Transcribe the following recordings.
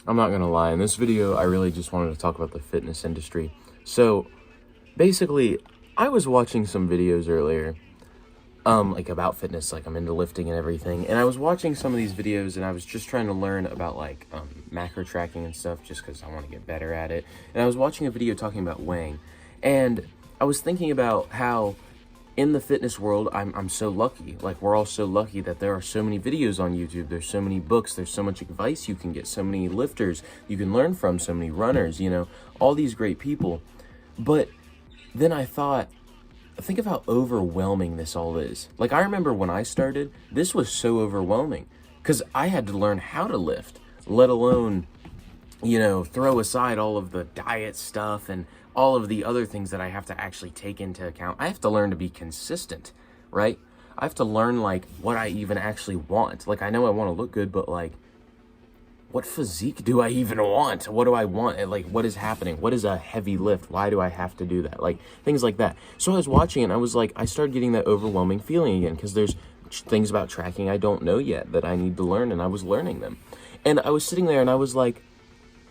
I'm not gonna lie, in this video, I really just wanted to talk about the fitness industry. So, basically, I was watching some videos earlier, like about fitness, like I'm into lifting and everything, and I was watching some of these videos and I was just trying to learn about like macro tracking and stuff just because I want to get better at it. And I was watching a video talking about weighing, and I was thinking about how in the fitness world, I'm so lucky. Like, we're all so lucky that there are so many videos on YouTube. There's so many books. There's so much advice you can get. So many lifters you can learn from. So many runners, all these great people. But then I thought, think of how overwhelming this all is. Like, I remember when I started, this was so overwhelming because I had to learn how to lift, let alone throw aside all of the diet stuff and all of the other things that I have to actually take into account. I have to learn to be consistent, right? I have to learn like what I even actually want. Like, I know I want to look good, but like, what physique do I even want? What do I want? And like, what is happening? What is a heavy lift? Why do I have to do that? Like, things like that. So I was watching it and I was like, I started getting that overwhelming feeling again because there's things about tracking I don't know yet that I need to learn, and I was learning them. And I was sitting there and I was like,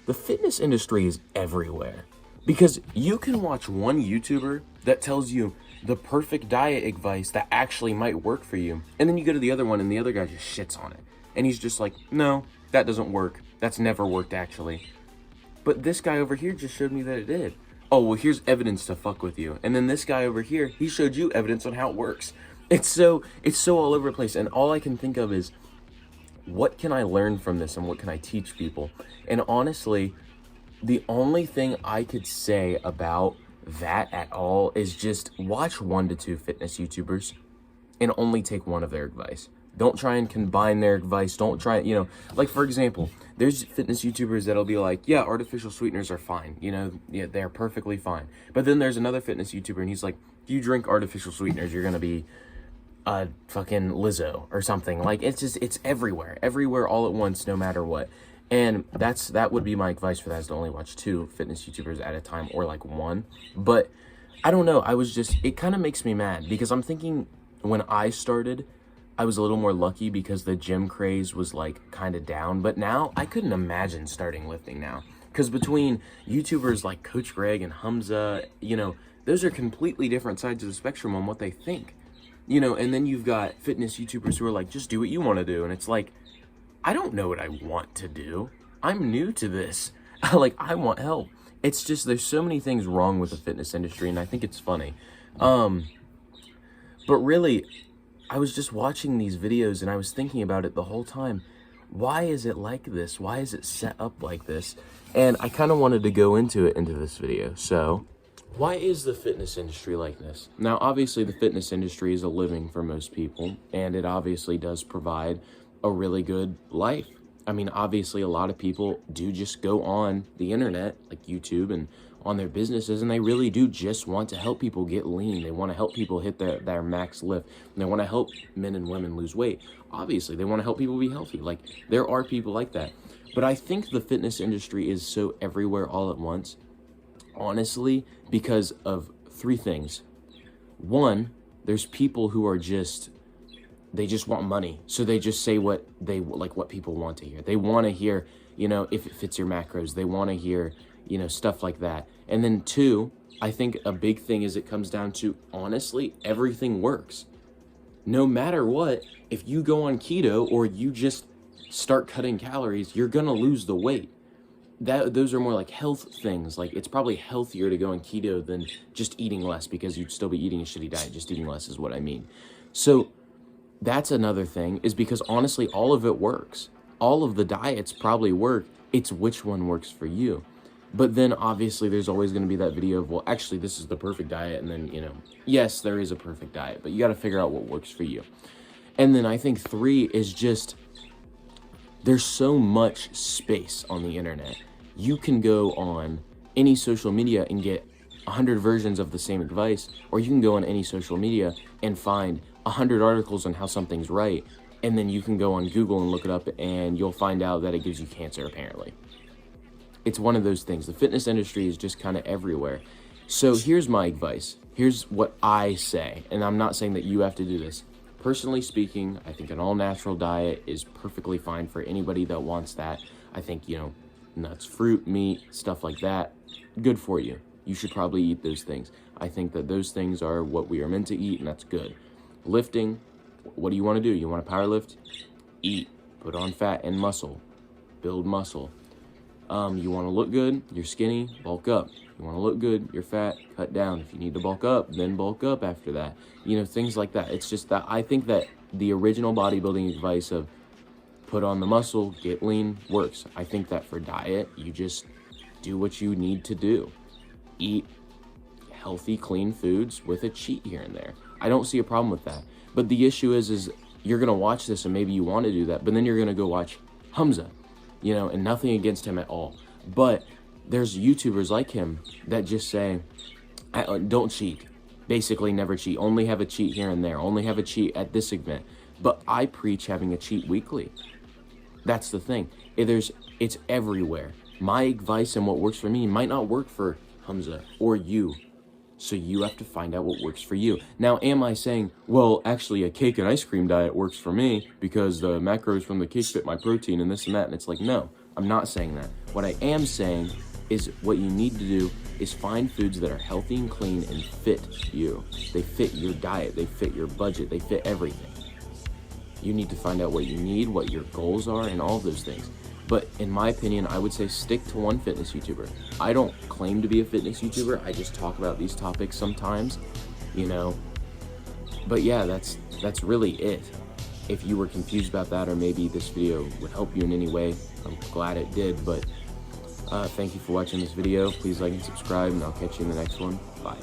the fitness industry is everywhere, because you can watch one YouTuber that tells you the perfect diet advice that actually might work for you, and then you go to the other one and the other guy just shits on it, and he's just like, no, that doesn't work, that's never worked actually, but this guy over here just showed me that it did. Oh, well, here's evidence to fuck with you. And then this guy over here, he showed you evidence on how it works. It's so all over the place, and all I can think of is, what can I learn from this and what can I teach people? And honestly, the only thing I could say about that at all is just watch 1 to 2 fitness YouTubers and only take one of their advice. Don't try and combine their advice. Don't try, like, for example, there's fitness YouTubers that'll be like, yeah, artificial sweeteners are fine. Yeah, they're perfectly fine. But then there's another fitness YouTuber and he's like, if you drink artificial sweeteners, you're going to be a fucking Lizzo or something. Like, it's everywhere all at once, no matter what. And that would be my advice for that, is to only watch 2 fitness YouTubers at a time, or like 1. But I don't know, it kind of makes me mad because I'm thinking when I started, I was a little more lucky because the gym craze was like kind of down. But now I couldn't imagine starting lifting now, because between YouTubers like Coach Greg and Hamza, those are completely different sides of the spectrum on what they think. And then you've got fitness YouTubers who are like, just do what you want to do. And it's like, I don't know what I want to do. I'm new to this. Like, I want help. It's just, there's so many things wrong with the fitness industry, and I think it's funny. But really, I was just watching these videos and I was thinking about it the whole time. Why is it like this? Why is it set up like this? And I kind of wanted to go into this video. So, why is the fitness industry like this? Now, obviously, the fitness industry is a living for most people, and it obviously does provide a really good life. I mean, obviously, a lot of people do just go on the internet, like YouTube, and on their businesses, and they really do just want to help people get lean. They want to help people hit their max lift, and they want to help men and women lose weight. Obviously, they want to help people be healthy. Like, there are people like that. But I think the fitness industry is so everywhere all at once, honestly, because of 3 things. One, there's people who are they just want money, so they just say what people want to hear. They want to hear, if it fits your macros. They want to hear, stuff like that. And then 2, I think a big thing is it comes down to, honestly, everything works. No matter what, if you go on keto or you just start cutting calories, you're gonna lose the weight. Those are more like health things. Like, it's probably healthier to go on keto than just eating less, because you'd still be eating a shitty diet. Just eating less is what I mean. So that's another thing, is because honestly, all of it works. All of the diets probably work. It's which one works for you. But then obviously there's always going to be that video of, well, actually this is the perfect diet. And then, yes, there is a perfect diet, but you got to figure out what works for you. And then I think 3 is just, there's so much space on the internet. You can go on any social media and get 100 versions of the same advice, or you can go on any social media and find 100 articles on how something's right, and then you can go on Google and look it up, and you'll find out that it gives you cancer, apparently. It's one of those things. The fitness industry is just kind of everywhere. So here's my advice. Here's what I say, and I'm not saying that you have to do this. Personally speaking, I think an all-natural diet is perfectly fine for anybody that wants that. I think, nuts, fruit, meat, stuff like that. Good for you. You should probably eat those things. I think that those things are what we are meant to eat, and that's good. Lifting, what do you want to do? You want to power lift? Eat. Put on fat and muscle. Build muscle. You want to look good? You're skinny? Bulk up. You want to look good? You're fat? Cut down. If you need to bulk up, then bulk up after that. You know, things like that. It's just that I think that the original bodybuilding advice of put on the muscle, get lean, works. I think that for diet, you just do what you need to do. Eat healthy, clean foods with a cheat here and there. I don't see a problem with that. But the issue is you're going to watch this and maybe you want to do that, but then you're going to go watch Hamza, you know, and nothing against him at all. But there's YouTubers like him that just say, don't cheat. Basically never cheat. Only have a cheat here and there. Only have a cheat at this event. But I preach having a cheat weekly. That's the thing. It's everywhere. My advice and what works for me might not work for Hamza or you. So you have to find out what works for you. Now, am I saying, well, actually a cake and ice cream diet works for me because the macros from the cake fit my protein and this and that? And it's like, no, I'm not saying that. What I am saying is what you need to do is find foods that are healthy and clean and fit you. They fit your diet. They fit your budget. They fit everything. You need to find out what you need, what your goals are, and all of those things. But in my opinion, I would say stick to one fitness YouTuber. I don't claim to be a fitness YouTuber. I just talk about these topics sometimes, you know. But yeah, that's really it. If you were confused about that, or maybe this video would help you in any way, I'm glad it did. But thank you for watching this video. Please like and subscribe, and I'll catch you in the next one. Bye.